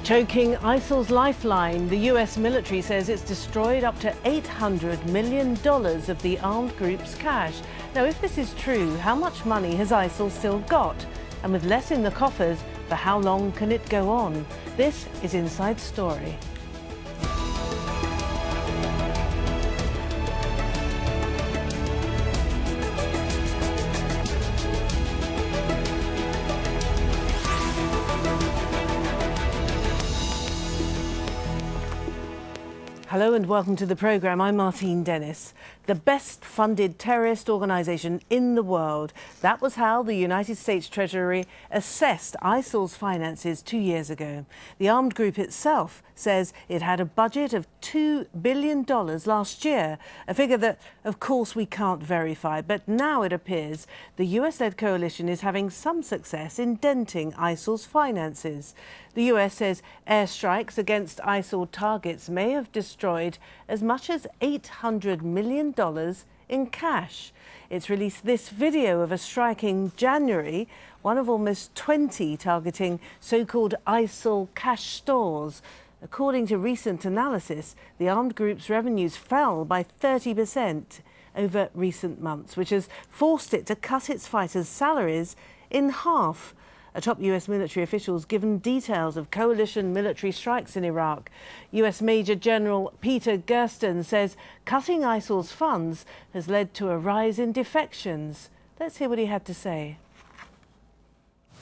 Choking ISIL's lifeline, the US military says it's destroyed up to $800 million of the armed group's cash. Now, if this is true, how much money has ISIL still got? And with less in the coffers, for how long can it go on? This is Inside Story. Hello and welcome to the programme. I'm Martine Dennis. The best funded terrorist organisation in the world. That was how the United States Treasury assessed ISIL's finances 2 years ago. The armed group itself says it had a budget of $2 billion last year, a figure that, of course, we can't verify. But now it appears the US-led coalition is having some success in denting ISIL's finances. The US says airstrikes against ISIL targets may have destroyed as much as $800 million in cash. It's released this video of a strike in January, one of almost 20 targeting so-called ISIL cash stores. According to recent analysis, the armed group's revenues fell by 30% over recent months, which has forced it to cut its fighters' salaries in half. A top US military official has given details of coalition military strikes in Iraq. US Major General Peter Gersten says cutting ISIL's funds has led to a rise in defections. Let's hear what he had to say.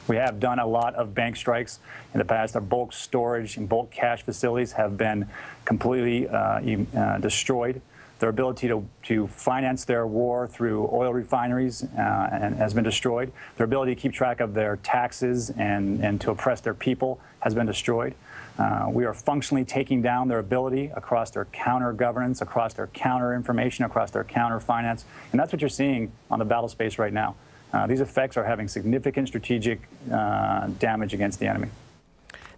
We have done a lot of bank strikes in the past. Our bulk storage and bulk cash facilities have been completely destroyed. Their ability to finance their war through oil refineries and has been destroyed. Their ability to keep track of their taxes and to oppress their people has been destroyed. We are functionally taking down their ability across their counter-governance, across their counter-information, across their counter-finance. And that's what you're seeing on the battle space right now. These effects are having significant strategic damage against the enemy.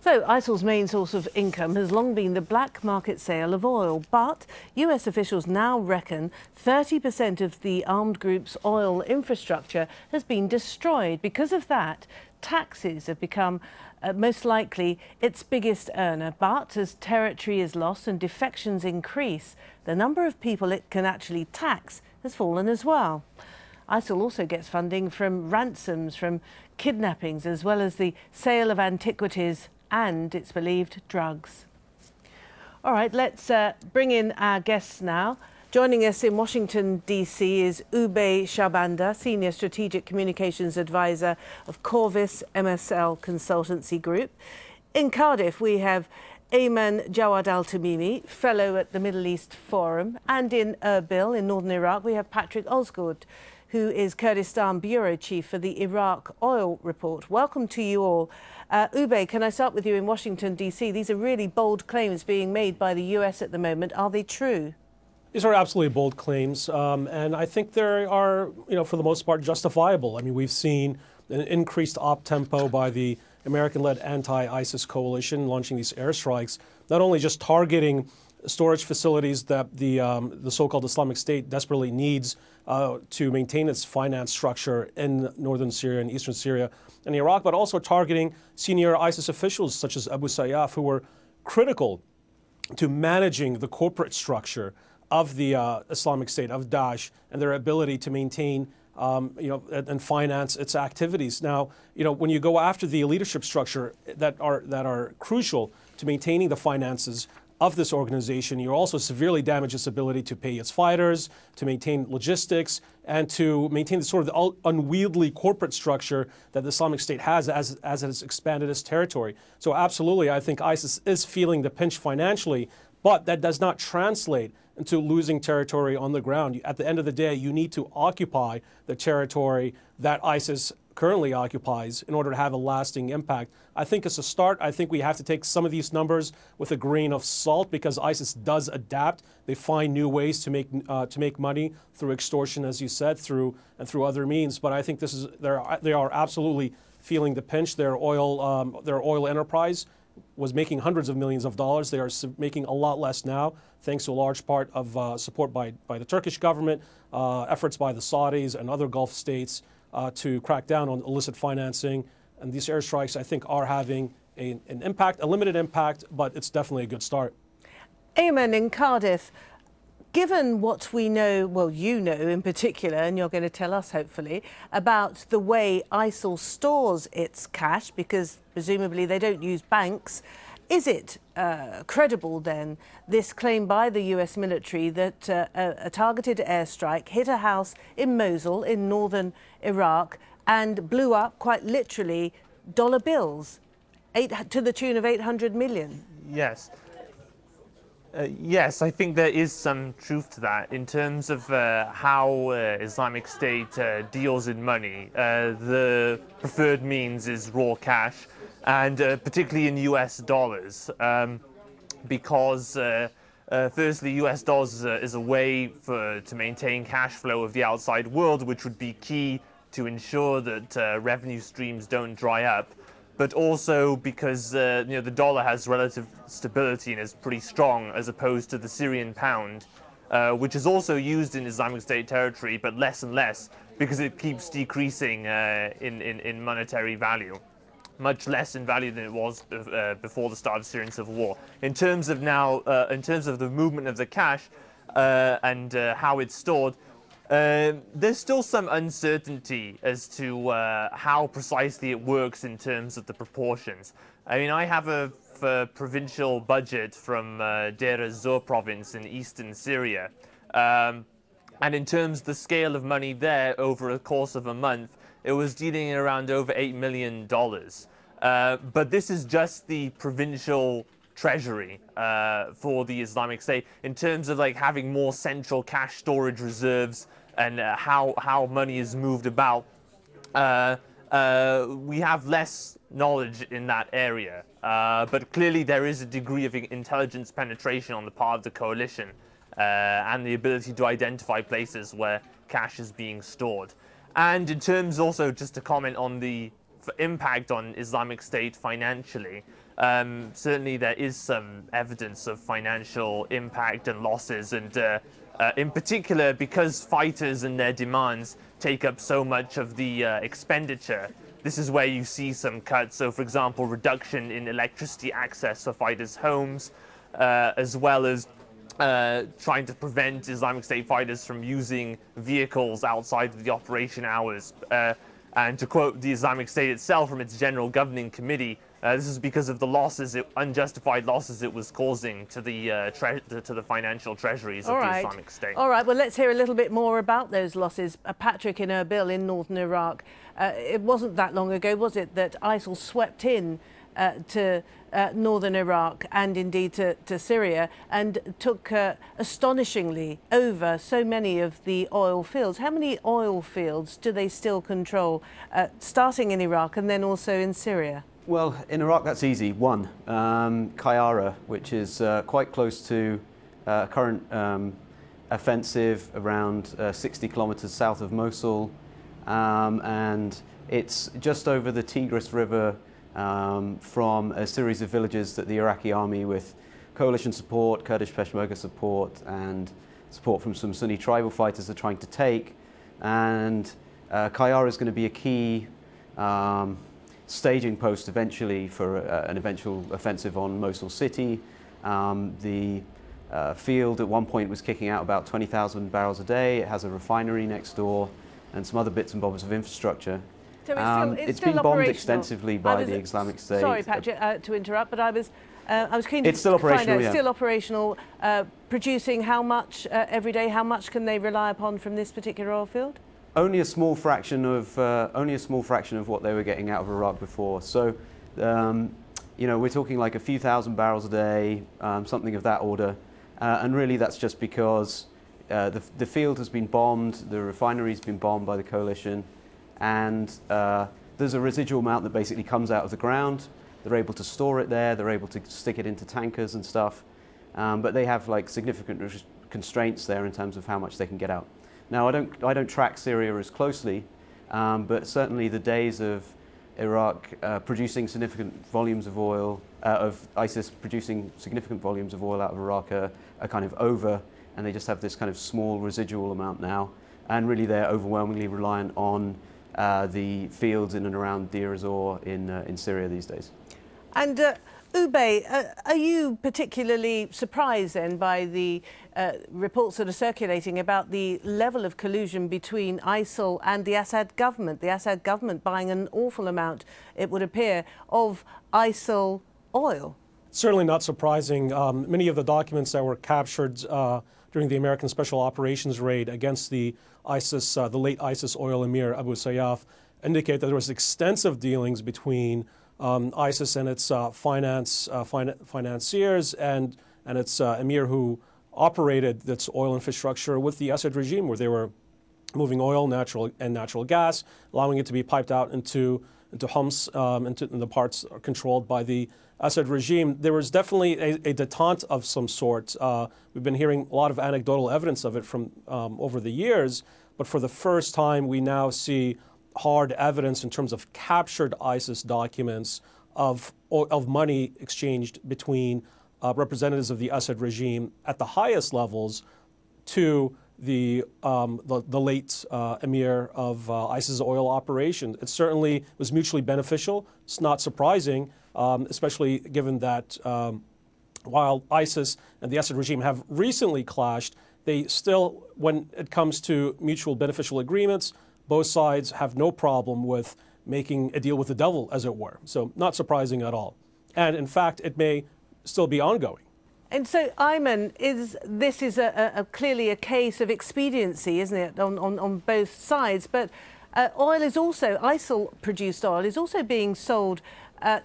So ISIL's main source of income has long been the black market sale of oil, but US officials now reckon 30% of the armed group's oil infrastructure has been destroyed. Because of that, taxes have become most likely its biggest earner. But as territory is lost and defections increase, the number of people it can actually tax has fallen as well. ISIL also gets funding from ransoms, from kidnappings, as well as the sale of antiquities and, it's believed, drugs. All right, let's bring in our guests now. Joining us in Washington, D.C. is Oubai Shahbandar, Senior Strategic Communications Advisor of Qorvis MSL Consultancy Group. In Cardiff, we have Aymenn Jawad Al-Tamimi, Fellow at the Middle East Forum. And in Erbil, in northern Iraq, we have Patrick Osgood, who is Kurdistan Bureau Chief for the Iraq Oil Report. Welcome to you all. Oubai, can I start with you in Washington, D.C.? These are really bold claims being made by the US at the moment. Are they true? These are absolutely bold claims, and I think they are, for the most part, justifiable. I mean, we've seen an increased op-tempo by the American-led anti-ISIS coalition launching these airstrikes, not only just targeting storage facilities that the so-called Islamic State desperately needs to maintain its finance structure in northern Syria and eastern Syria and Iraq, but also targeting senior ISIS officials such as Abu Sayyaf, who were critical to managing the corporate structure of the Islamic State, of Daesh, and their ability to maintain and finance its activities. Now, when you go after the leadership structure that are crucial to maintaining the finances of this organization, you also severely damage its ability to pay its fighters, to maintain logistics, and to maintain the sort of unwieldy corporate structure that the Islamic State has as it has expanded its territory. So absolutely, I think ISIS is feeling the pinch financially, but that does not translate into losing territory on the ground. At the end of the day, you need to occupy the territory that ISIS currently occupies in order to have a lasting impact. I think it's a start. I think we have to take some of these numbers with a grain of salt because ISIS does adapt. They find new ways to make money through extortion, as you said, through other means. But I think they are absolutely feeling the pinch. Their oil enterprise was making hundreds of millions of dollars. They are making a lot less now, thanks to a large part of support by the Turkish government, efforts by the Saudis and other Gulf states to crack down on illicit financing. And these airstrikes, I think, are having an impact, a limited impact, but it's definitely a good start. Aymenn, in Cardiff, given what we know, well, you know in particular, and you're going to tell us hopefully, about the way ISIL stores its cash, because presumably they don't use banks, is it credible then, this claim by the US military that a targeted airstrike hit a house in Mosul in northern Iraq and blew up, quite literally, dollar bills to the tune of 800 million? Yes. Yes, I think there is some truth to that. In terms of how Islamic State deals in money, the preferred means is raw cash, and particularly in US dollars, because firstly, US dollars is a way to maintain cash flow of the outside world, which would be key to ensure that revenue streams don't dry up. But also because the dollar has relative stability and is pretty strong, as opposed to the Syrian pound, which is also used in Islamic State territory, but less and less because it keeps decreasing in monetary value, much less in value than it was before the start of the Syrian civil war. In terms of the movement of the cash and how it's stored, there's still some uncertainty as to how precisely it works in terms of the proportions. I mean, I have a provincial budget from Deir ez-Zor province in eastern Syria. And in terms of the scale of money there over the course of a month, it was dealing in around over $8 million. But this is just the provincial treasury for the Islamic State. In terms of like having more central cash storage reserves and how money is moved about, we have less knowledge in that area. But clearly there is a degree of intelligence penetration on the part of the coalition and the ability to identify places where cash is being stored. And in terms also, just to comment on the impact on Islamic State financially, certainly there is some evidence of financial impact and losses, and in particular because fighters and their demands take up so much of the expenditure. This is where you see some cuts. So, for example, reduction in electricity access for fighters' homes, as well as trying to prevent Islamic State fighters from using vehicles outside of the operation hours. And to quote the Islamic State itself from its General Governing Committee, this is because of the losses, unjustified losses it was causing to the financial treasuries of the Islamic State. All right, well, let's hear a little bit more about those losses. Patrick, in Erbil in northern Iraq, it wasn't that long ago, was it, that ISIL swept in to northern Iraq and indeed to Syria and took astonishingly over so many of the oil fields. How many oil fields do they still control, starting in Iraq and then also in Syria? Well, in Iraq that's easy. One, Qayara, which is quite close to current offensive around 60 kilometers south of Mosul, and it's just over the Tigris River from a series of villages that the Iraqi army, with coalition support, Kurdish Peshmerga support, and support from some Sunni tribal fighters, are trying to take. And Qayara is going to be a key staging post eventually for an eventual offensive on Mosul city. The field at one point was kicking out about 20,000 barrels a day. It has a refinery next door and some other bits and bobs of infrastructure. So it's been bombed extensively by the Islamic State. Sorry, Patrick, to interrupt, but I was keen to It's still operational, find out. yeah. Still operational, producing how much every day? How much can they rely upon from this particular oil field? Only a small fraction of what they were getting out of Iraq before. So, we're talking like a few thousand barrels a day, something of that order, and really that's just because the field has been bombed, the refinery's been bombed by the coalition, and there's a residual amount that basically comes out of the ground. They're able to store it there. They're able to stick it into tankers and stuff, but they have like significant constraints there in terms of how much they can get out. Now, I don't track Syria as closely, but certainly the days of Iraq producing significant volumes of oil, of ISIS producing significant volumes of oil out of Iraq are kind of over, and they just have this kind of small residual amount now. And really they're overwhelmingly reliant on the fields in and around Deir ez-Zor in Syria these days. And Oubai, are you particularly surprised then by the reports that are circulating about the level of collusion between ISIL and the Assad government? The Assad government buying an awful amount, it would appear, of ISIL oil. Certainly not surprising. Many of the documents that were captured during the American Special Operations raid against the late ISIS oil emir Abu Sayyaf, indicate that there was extensive dealings between ISIS and its financiers and its emir who operated its oil infrastructure with the Assad regime, where they were moving oil, natural gas, allowing it to be piped out into Homs, into the parts controlled by the Assad regime. There was definitely a detente of some sort. We've been hearing a lot of anecdotal evidence of it from over the years, but for the first time we now see hard evidence in terms of captured ISIS documents of money exchanged between representatives of the Assad regime at the highest levels to the late emir of ISIS oil operation. It certainly was mutually beneficial. It's not surprising, especially given that while ISIS and the Assad regime have recently clashed, they still, when it comes to mutual beneficial agreements, both sides have no problem with making a deal with the devil, as it were. So not surprising at all. And in fact, it may still be ongoing. And so, Aymenn, this is clearly a case of expediency, isn't it, on both sides? But oil is also, ISIL-produced oil is also being sold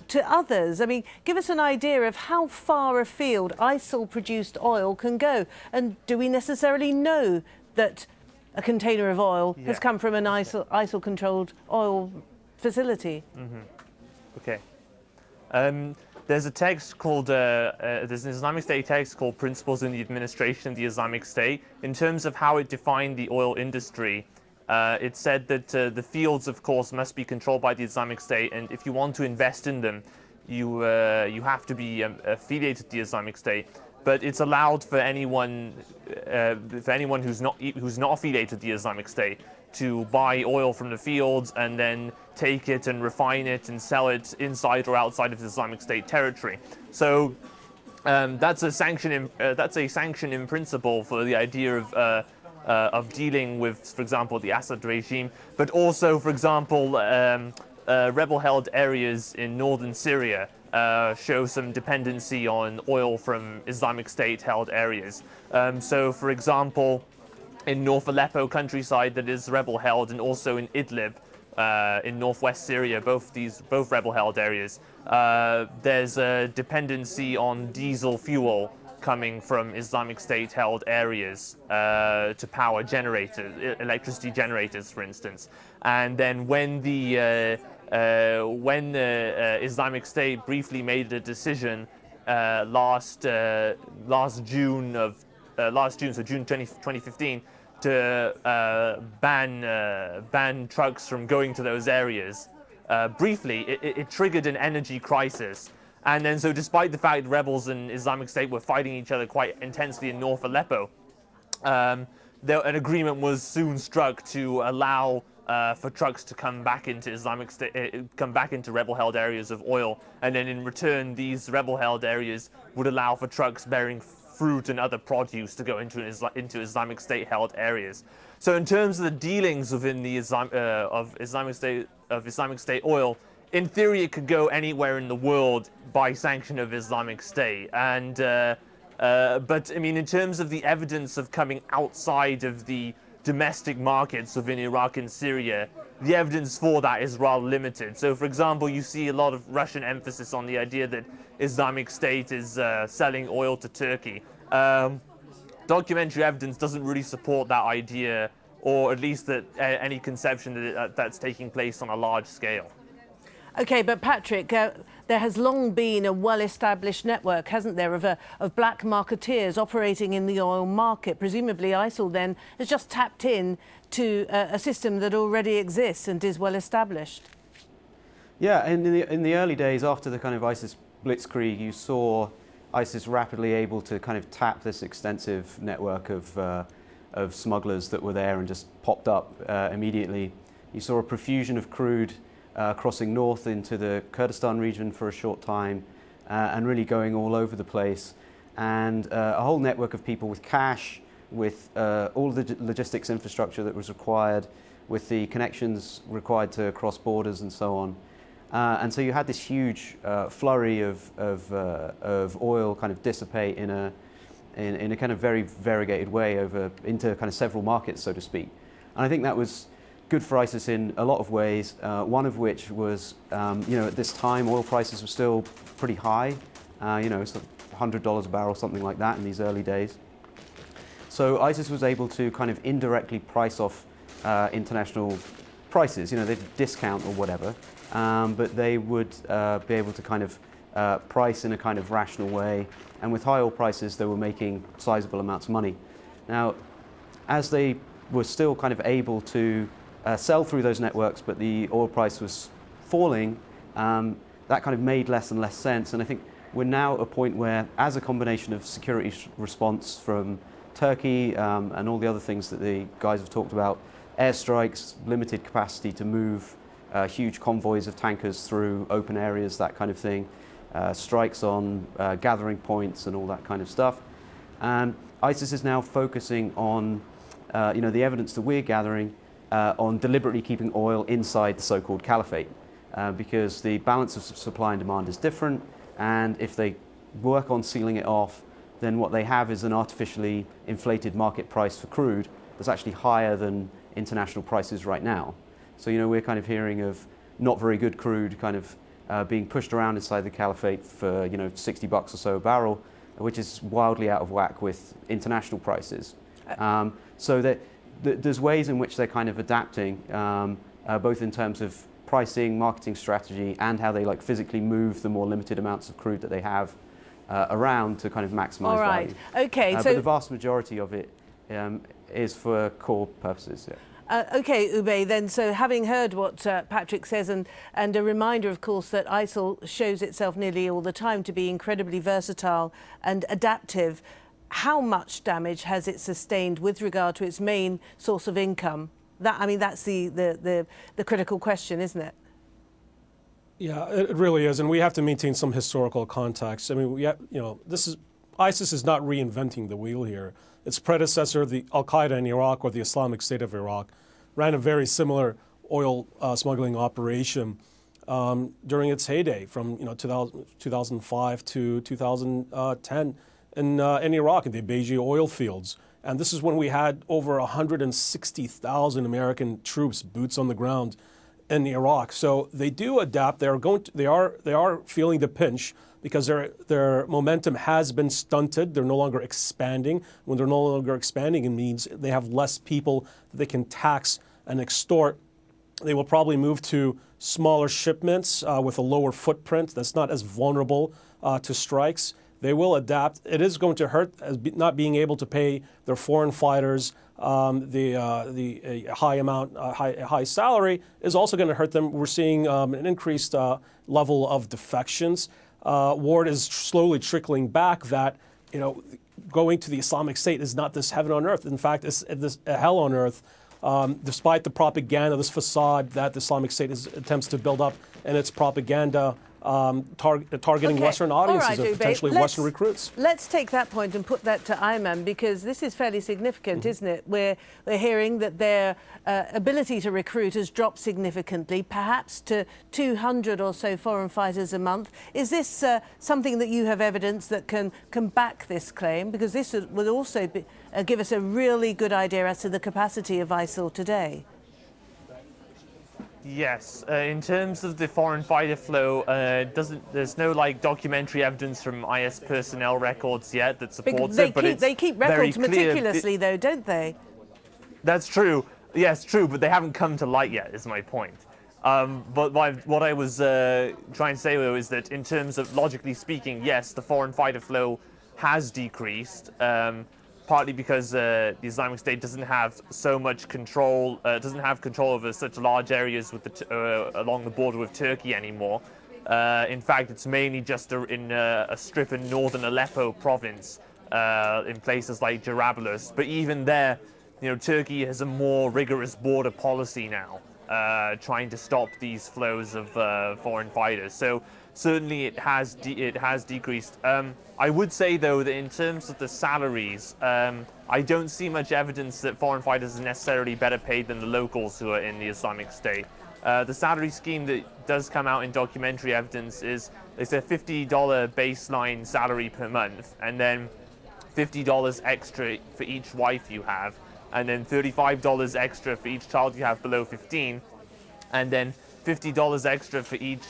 to others. I mean, give us an idea of how far afield ISIL-produced oil can go. And do we necessarily know that a container of oil has come from an ISIL-controlled oil facility? Okay. There's a text called, there's an Islamic State text called Principles in the Administration of the Islamic State. In terms of how it defined the oil industry, it said that the fields, of course, must be controlled by the Islamic State, and if you want to invest in them, you have to be affiliated to the Islamic State. But it's allowed for anyone who's not affiliated to the Islamic State to buy oil from the fields and then take it and refine it and sell it inside or outside of the Islamic State territory. So that's a sanction in principle for the idea of dealing with, for example, the Assad regime, but also, for example, rebel-held areas in northern Syria show some dependency on oil from Islamic State-held areas. So, for example, in North Aleppo countryside that is rebel-held, and also in Idlib in northwest Syria, both rebel-held areas, there's a dependency on diesel fuel coming from Islamic State-held areas to power generators, electricity generators, for instance. And then when the Islamic State briefly made a decision last June, so June 2015, to ban trucks from going to those areas, briefly, it triggered an energy crisis. And then, so despite the fact rebels and Islamic State were fighting each other quite intensely in North Aleppo, an agreement was soon struck to allow for trucks to come back into Islamic State, come back into rebel-held areas of oil, and then in return, these rebel-held areas would allow for trucks bearing fruit and other produce to go into Islamic State-held areas. So, in terms of the dealings within the Islamic State oil, in theory, it could go anywhere in the world by sanction of Islamic State, and but I mean, in terms of the evidence of coming outside of the domestic markets within Iraq and Syria, the evidence for that is rather limited. So, for example, you see a lot of Russian emphasis on the idea that Islamic State is selling oil to Turkey. Documentary evidence doesn't really support that idea, or at least that any conception that that's taking place on a large scale. OK, but Patrick, there has long been a well-established network, hasn't there, of black marketeers operating in the oil market. Presumably ISIL then has just tapped in to a system that already exists and is well-established. Yeah, and in the early days after the kind of ISIS blitzkrieg, you saw ISIS rapidly able to kind of tap this extensive network of smugglers that were there and just popped up immediately. You saw a profusion of crude crossing north into the Kurdistan region for a short time, and really going all over the place. And a whole network of people with cash, with all the logistics infrastructure that was required, with the connections required to cross borders and so on. And so you had this huge flurry of oil kind of dissipate in a kind of very variegated way into kind of several markets, so to speak. And I think that was good for ISIS in a lot of ways, one of which was, at this time oil prices were still pretty high, it's $100 a barrel, something like that in these early days. So ISIS was able to kind of indirectly price off international prices, they'd discount or whatever, but they would be able to kind of price in a kind of rational way, and with high oil prices they were making sizable amounts of money. Now, as they were still kind of able to sell through those networks, but the oil price was falling, that kind of made less and less sense. And I think we're now at a point where, as a combination of security response from Turkey and all the other things that the guys have talked about, airstrikes, limited capacity to move huge convoys of tankers through open areas, that kind of thing, strikes on gathering points and all that kind of stuff. And ISIS is now focusing on, the evidence that we're gathering, on deliberately keeping oil inside the so-called caliphate, because the balance of supply and demand is different, and if they work on sealing it off, then what they have is an artificially inflated market price for crude that's actually higher than international prices right now. So we're kind of hearing of not very good crude kind of being pushed around inside the caliphate for $60 or so a barrel, which is wildly out of whack with international prices. So that there's ways in which they're kind of adapting, both in terms of pricing, marketing strategy, and how they physically move the more limited amounts of crude that they have around to kind of maximize All right. value. Okay. But the vast majority of it is for core purposes. Yeah. Okay, Oubai, then, so having heard what Patrick says, and a reminder, of course, that ISIL shows itself nearly all the time to be incredibly versatile and adaptive, how much damage has it sustained with regard to its main source of income? That's the critical question, isn't it? Yeah, it really is, and we have to maintain some historical context. I mean, ISIS is not reinventing the wheel here. Its predecessor, the al-qaeda in Iraq, or the Islamic State of Iraq, ran a very similar oil smuggling operation during its heyday, from 2005 to 2010 in Iraq, in the Beiji oil fields. And this is when we had over 160,000 American troops, boots on the ground, in Iraq. So they do adapt. They are feeling the pinch because their momentum has been stunted. They're no longer expanding. When they're no longer expanding, it means they have less people that they can tax and extort. They will probably move to smaller shipments with a lower footprint that's not as vulnerable to strikes. They will adapt. It is going to hurt as not being able to pay their foreign fighters the high salary is also going to hurt them. We're seeing an increased level of defections. Word is slowly trickling back that going to the Islamic State is not this heaven on earth. In fact, it's this hell on earth. Despite the propaganda, this facade that the Islamic State attempts to build up and its propaganda targeting Western audiences and potentially Western recruits. Let's take that point and put that to Aymenn, because this is fairly significant, isn't it? We're hearing that their ability to recruit has dropped significantly, perhaps to 200 or so foreign fighters a month. Is this something that you have evidence that can back this claim? Because this would also give us a really good idea as to the capacity of ISIL today. Yes, in terms of the foreign fighter flow, there's no documentary evidence from IS personnel records yet that supports it. But they keep records meticulously, though, don't they? That's true. Yes, true, but they haven't come to light yet, is my point. But what I was trying to say, though, is that in terms of logically speaking, yes, the foreign fighter flow has decreased. Partly because the Islamic State doesn't have so much control, doesn't have control over such large areas with along the border with Turkey anymore. In fact, it's mainly just in a strip in northern Aleppo province, in places like Jarablus. But even there, Turkey has a more rigorous border policy now. trying to stop these flows of foreign fighters. So certainly it has decreased. I would say though that in terms of the salaries, I don't see much evidence that foreign fighters are necessarily better paid than the locals who are in the Islamic State. The salary scheme that does come out in documentary evidence is it's a $50 baseline salary per month, and then $50 extra for each wife you have, and then $35 extra for each child you have below 15, and then $50 extra for each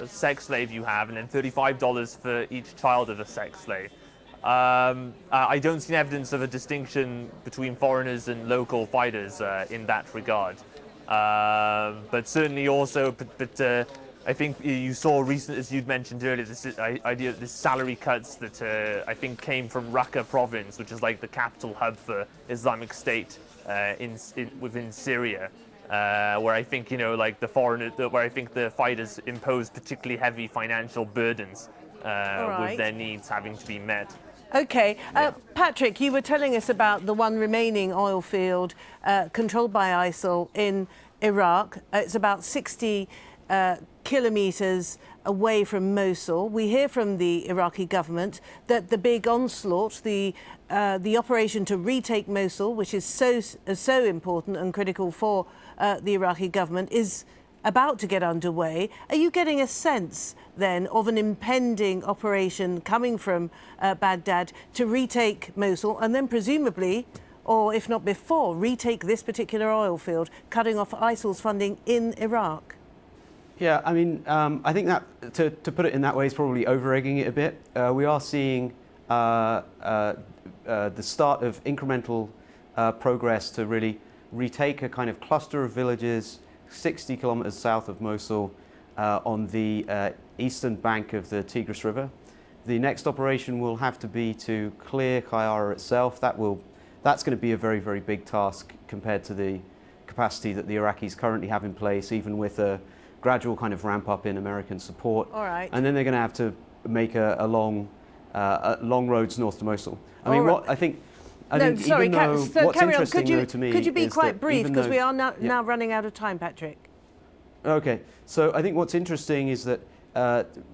sex slave you have, and then $35 for each child of a sex slave. I don't see evidence of a distinction between foreigners and local fighters in that regard. But certainly also, I think you saw recent, as you'd mentioned earlier, this idea of this salary cuts that I think came from Raqqa province, which is like the capital hub for Islamic State within Syria. Where I think, like where I think the fighters impose particularly heavy financial burdens with their needs having to be met. Okay, Patrick, you were telling us about the one remaining oil field controlled by ISIL in Iraq. It's about 60 kilometres away from Mosul. We hear from the Iraqi government that the big onslaught, the operation to retake Mosul, which is so important and critical for the Iraqi government, is about to get underway. Are you getting a sense then of an impending operation coming from Baghdad to retake Mosul and then presumably, or if not before, retake this particular oil field, cutting off ISIL's funding in Iraq? Yeah, I mean, I think that to put it in that way is probably over-egging it a bit. We are seeing the start of incremental progress to really retake a kind of cluster of villages 60 kilometers south of Mosul on the eastern bank of the Tigris River. The next operation will have to be to clear Qayyara itself. That's going to be a very, very big task compared to the capacity that the Iraqis currently have in place, even with a gradual kind of ramp up in American support. All right. And then they're going to have to make a long roads north to Mosul. I mean, what I think. Sorry, what's carry on. interesting though to me could you be is quite that brief, because we are now Yeah. running out of time, Patrick? Okay, so I think what's interesting is that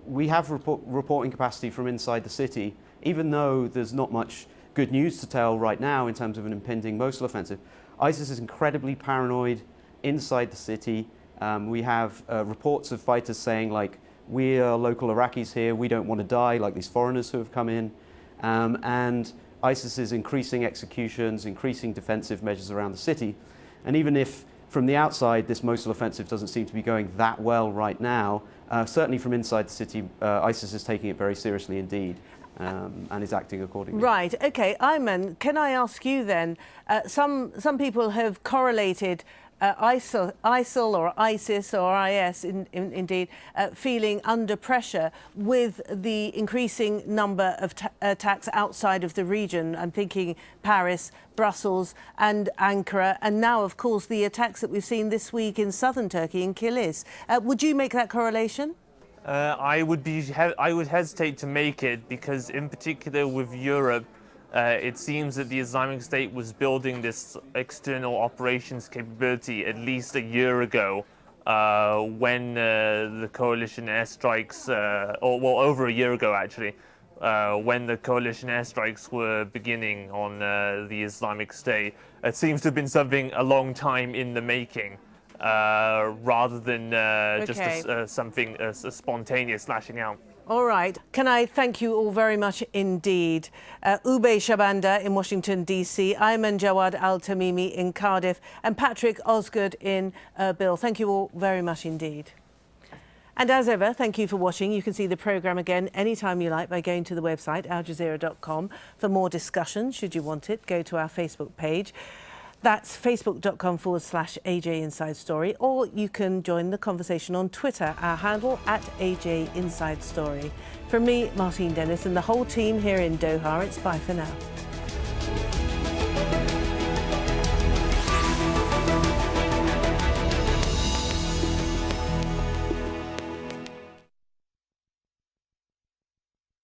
we have reporting capacity from inside the city, even though there's not much good news to tell right now in terms of an impending Mosul offensive. ISIS is incredibly paranoid inside the city. We have reports of fighters saying, like, we are local Iraqis here, we don't want to die, like these foreigners who have come in. And ISIS is increasing executions, increasing defensive measures around the city. And even if from the outside this Mosul offensive doesn't seem to be going that well right now, certainly from inside the city, ISIS is taking it very seriously indeed. And is acting accordingly. Right. Okay, Aymenn, can I ask you then? Some people have correlated ISIL or ISIS or IS indeed feeling under pressure with the increasing number of attacks outside of the region. I'm thinking Paris, Brussels and Ankara, and now of course the attacks that we've seen this week in southern Turkey in Kilis. Would you make that correlation? I would hesitate to make it, because in particular with Europe, it seems that the Islamic State was building this external operations capability at least a year ago, when the coalition airstrikes, over a year ago actually, when the coalition airstrikes were beginning on the Islamic State. It seems to have been something a long time in the making. Rather than just a spontaneous lashing out. All right. Can I thank you all very much indeed. Oubai Shahbandar in Washington, D.C., Aymenn Jawad Al-Tamimi in Cardiff, and Patrick Osgood in Erbil. Thank you all very much indeed. And as ever, thank you for watching. You can see the programme again anytime you like by going to the website, aljazeera.com. For more discussion, should you want it, go to our Facebook page. That's facebook.com/AJ Inside Story, or you can join the conversation on Twitter, our handle @AJ Inside Story. From me, Martine Dennis, and the whole team here in Doha, it's bye for now.